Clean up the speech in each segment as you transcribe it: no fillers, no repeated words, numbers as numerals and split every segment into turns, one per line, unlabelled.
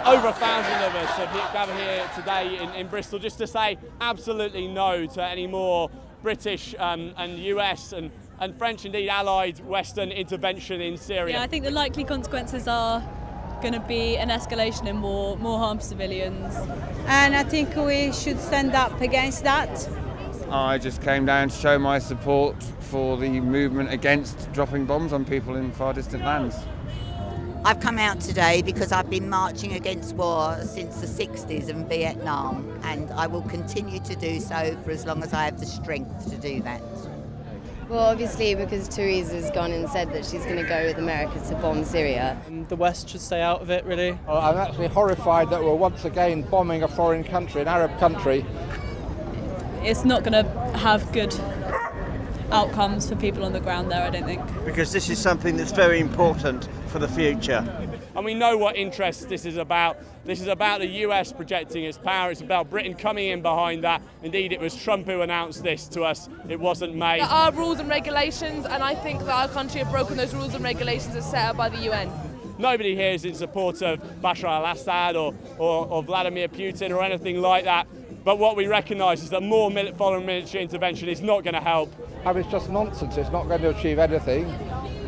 Over 1,000 of us have gathered here today in Bristol just to say absolutely no to any more British and US and French, indeed allied Western intervention in Syria.
Yeah, I think the likely consequences are going to be an escalation in more harm to civilians.
And I think we should stand up against that.
I just came down to show my support for the movement against dropping bombs on people in far distant lands.
I've come out today because I've been marching against war since the 60s in Vietnam, and I will continue to do so for as long as I have the strength to do that.
Well, obviously because Theresa's gone and said that she's going to go with America to bomb Syria.
The West should stay out of it, really.
I'm actually horrified that we're once again bombing a foreign country, an Arab country.
It's not going to have good outcomes for people on the ground there, I don't think.
Because this is something that's very important for the future.
And we know what interest this is about. This is about the US projecting its power. It's about Britain coming in behind that. Indeed, it was Trump who announced this to us. It wasn't May.
There are rules and regulations, and I think that our country have broken those rules and regulations as set out by the UN.
Nobody here is in support of Bashar al-Assad or Vladimir Putin or anything like that. But what we recognise is that more foreign military intervention is not going to help.
I mean, it's just nonsense. It's not going to achieve anything,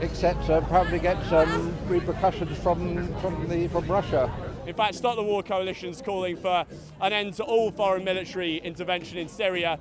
except probably get some repercussions from Russia.
In fact, Stop the War Coalition's calling for an end to all foreign military intervention in Syria,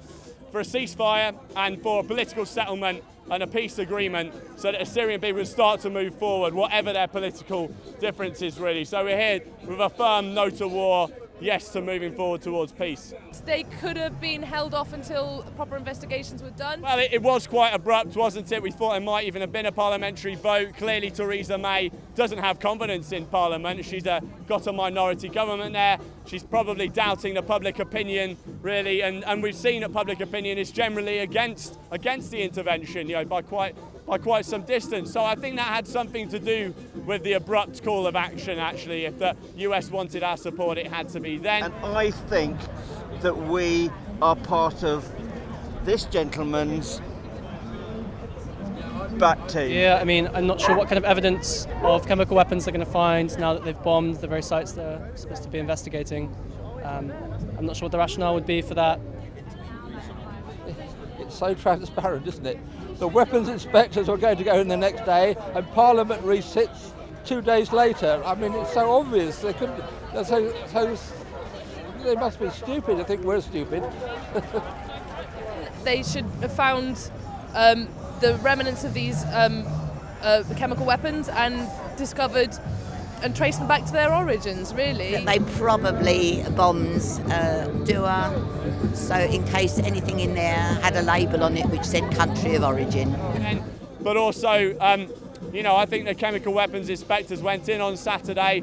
for a ceasefire and for a political settlement and a peace agreement so that the Syrian people can start to move forward, whatever their political differences really. So we're here with a firm no to war, yes to moving forward towards peace.
They could have been held off until proper investigations were done.
Well, it was quite abrupt, wasn't it? We thought there might even have been a parliamentary vote. Clearly, Theresa May doesn't have confidence in Parliament. She's got a minority government there. She's probably doubting the public opinion, really, and we've seen that public opinion is generally against the intervention, by quite some distance. So I think that had something to do with the abrupt call of action, actually. If the US wanted our support, it had to be then.
And I think that we are part of this gentleman's back team.
Yeah, I mean, I'm not sure what kind of evidence of chemical weapons they're going to find now that they've bombed the very sites they're supposed to be investigating. I'm not sure what the rationale would be for that.
It's so transparent, isn't it? The weapons inspectors are going to go in the next day, and Parliament resits 2 days later. I mean, it's so obvious. They must be stupid. I think we're stupid.
They should have found the remnants of these chemical weapons and discovered and traced them back to their origins, really.
They probably bombed Dua, so in case anything in there had a label on it which said country of origin.
But also, I think the chemical weapons inspectors went in on Saturday.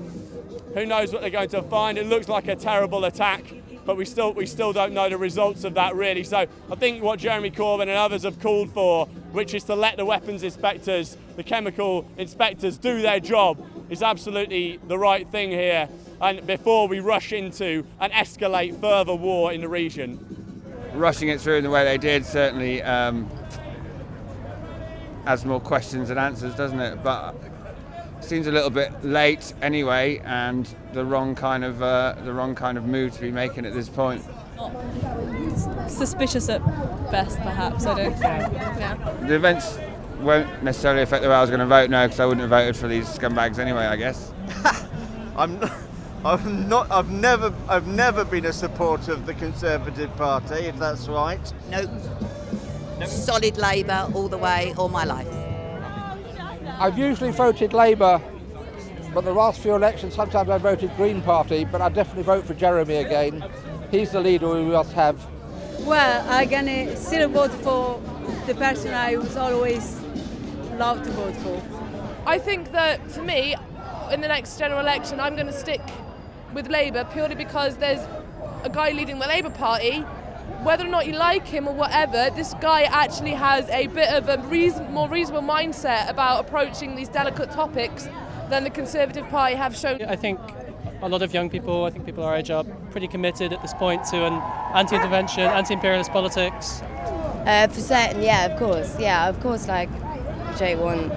Who knows what they're going to find? It looks like a terrible attack, but we still don't know the results of that, really. So I think what Jeremy Corbyn and others have called for, which is to let the weapons inspectors, the chemical inspectors, do their job, is absolutely the right thing here, and before we rush into and escalate further war in the region.
Rushing it through in the way they did certainly adds more questions than answers, doesn't it? But it seems a little bit late anyway, and the wrong kind of move to be making at this point.
Suspicious at best, perhaps. I don't know. Yeah.
The events won't necessarily affect the way I was going to vote now, because I wouldn't have voted for these scumbags anyway, I guess.
I've never been a supporter of the Conservative Party, if that's right.
No. Solid Labour all the way, all my life.
I've usually voted Labour, but the last few elections sometimes I voted Green Party, but I definitely vote for Jeremy again. He's the leader we must have.
Well, I'm gonna still vote for the person I was always loved to vote for.
I think that, for me, in the next general election, I'm going to stick with Labour purely because there's a guy leading the Labour Party. Whether or not you like him or whatever, this guy actually has a bit of a more reasonable mindset about approaching these delicate topics than the Conservative Party have shown.
I think a lot of young people, I think people our age, are pretty committed at this point to an anti-intervention, anti-imperialist politics.
For certain, yeah, of course, like, they want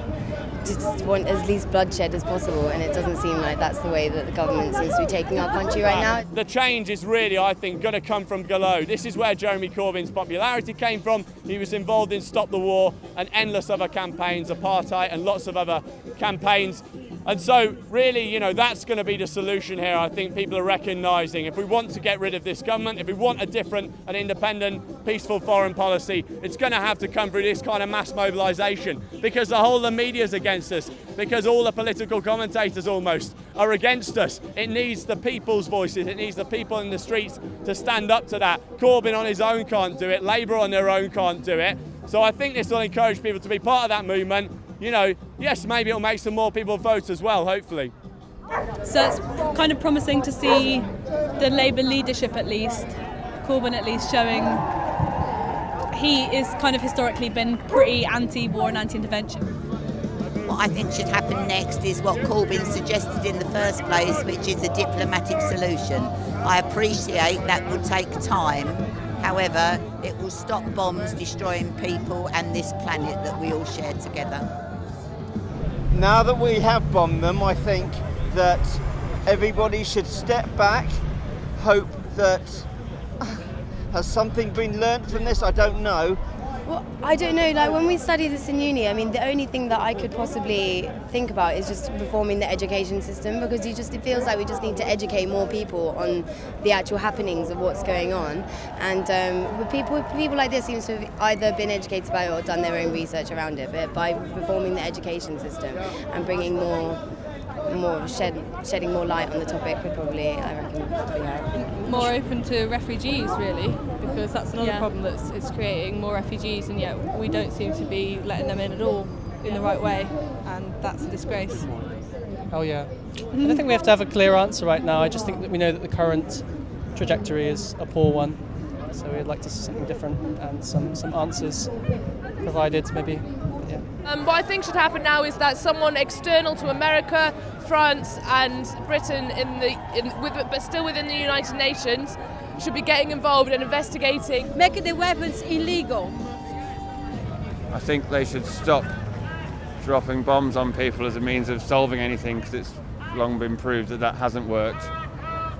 just want as least bloodshed as possible, and it doesn't seem like that's the way that the government seems to be taking our country right now.
The change is really, I think, going to come from below. This is where Jeremy Corbyn's popularity came from. He was involved in Stop the War and endless other campaigns, apartheid and lots of other campaigns. And so really, you know, that's going to be the solution here. I think people are recognising if we want to get rid of this government, if we want a different and independent, peaceful foreign policy, it's going to have to come through this kind of mass mobilisation, because the whole of the media's against us, because all the political commentators almost are against us. It needs the people's voices, it needs the people in the streets to stand up to that. Corbyn on his own can't do it, Labour on their own can't do it. So I think this will encourage people to be part of that movement. You know, yes, maybe it'll make some more people vote as well, hopefully.
So it's kind of promising to see the Labour leadership at least, Corbyn at least, showing he is kind of historically been pretty anti-war and anti-intervention.
What I think should happen next is what Corbyn suggested in the first place, which is a diplomatic solution. I appreciate that will take time. However, it will stop bombs destroying people and this planet that we all share together.
Now that we have bombed them, I think that everybody should step back, hope that has something been learnt from this? I don't know.
Well, I don't know, like when we study this in uni, I mean, the only thing that I could possibly think about is just reforming the education system, because it feels like we just need to educate more people on the actual happenings of what's going on. And people like this seem to have either been educated by it or done their own research around it, but by reforming the education system and bringing shedding more light on the topic would probably, I reckon, be helpful.
More open to refugees, really, because that's another problem that it's creating, more refugees, and yet we don't seem to be letting them in at all in the right way, and that's a disgrace.
Oh yeah. I don't think we have to have a clear answer right now. I just think that we know that the current trajectory is a poor one, so we'd like to see something different and some answers provided, maybe. Yeah.
What I think should happen now is that someone external to America, France and Britain, but still within the United Nations, should be getting involved and investigating.
Make the weapons illegal.
I think they should stop dropping bombs on people as a means of solving anything, because it's long been proved that hasn't worked,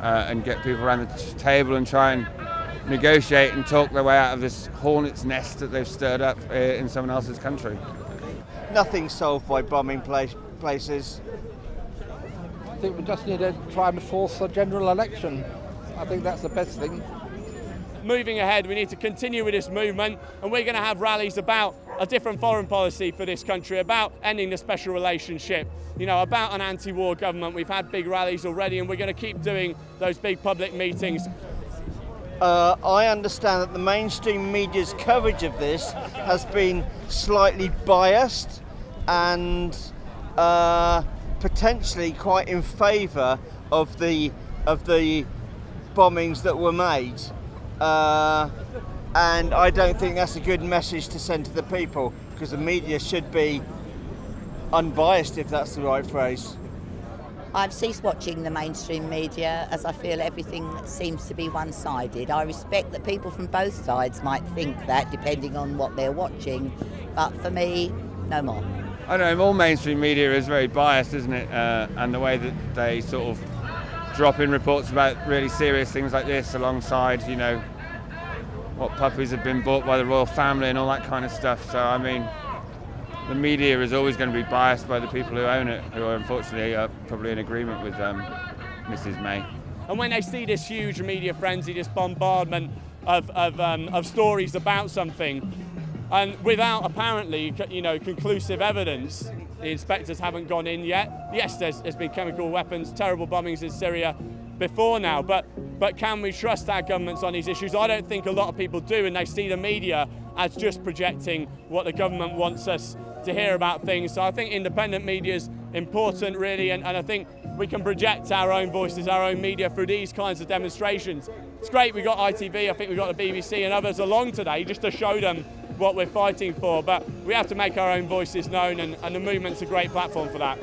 and get people around the table and try and negotiate and talk their way out of this hornet's nest that they've stirred up in someone else's country.
Nothing's solved by bombing places.
I think we just need to try and force a general election. I think that's the best thing.
Moving ahead, we need to continue with this movement, and we're going to have rallies about a different foreign policy for this country, about ending the special relationship, you know, about an anti-war government. We've had big rallies already, and we're going to keep doing those big public meetings.
I understand that the mainstream media's coverage of this has been slightly biased and potentially quite in favour of the bombings that were made, and I don't think that's a good message to send to the people, because the media should be unbiased, if that's the right phrase.
I've ceased watching the mainstream media, as I feel everything seems to be one-sided. I respect that people from both sides might think that, depending on what they're watching, but for me, no more.
I don't know, all mainstream media is very biased, isn't it? And the way that they sort of drop in reports about really serious things like this alongside, you know, what puppies have been bought by the royal family and all that kind of stuff. So, I mean, the media is always going to be biased by the people who own it, who are unfortunately probably in agreement with Mrs. May.
And when they see this huge media frenzy, this bombardment of stories about something, and without apparently, you know, conclusive evidence, the inspectors haven't gone in yet. Yes, there's been chemical weapons, terrible bombings in Syria before now, but can we trust our governments on these issues? I don't think a lot of people do, and they see the media as just projecting what the government wants us to hear about things. So I think independent media is important, really, and I think we can project our own voices, our own media through these kinds of demonstrations. It's great we got ITV, I think we got the BBC and others along today just to show them what we're fighting for, but we have to make our own voices known, and the movement's a great platform for that.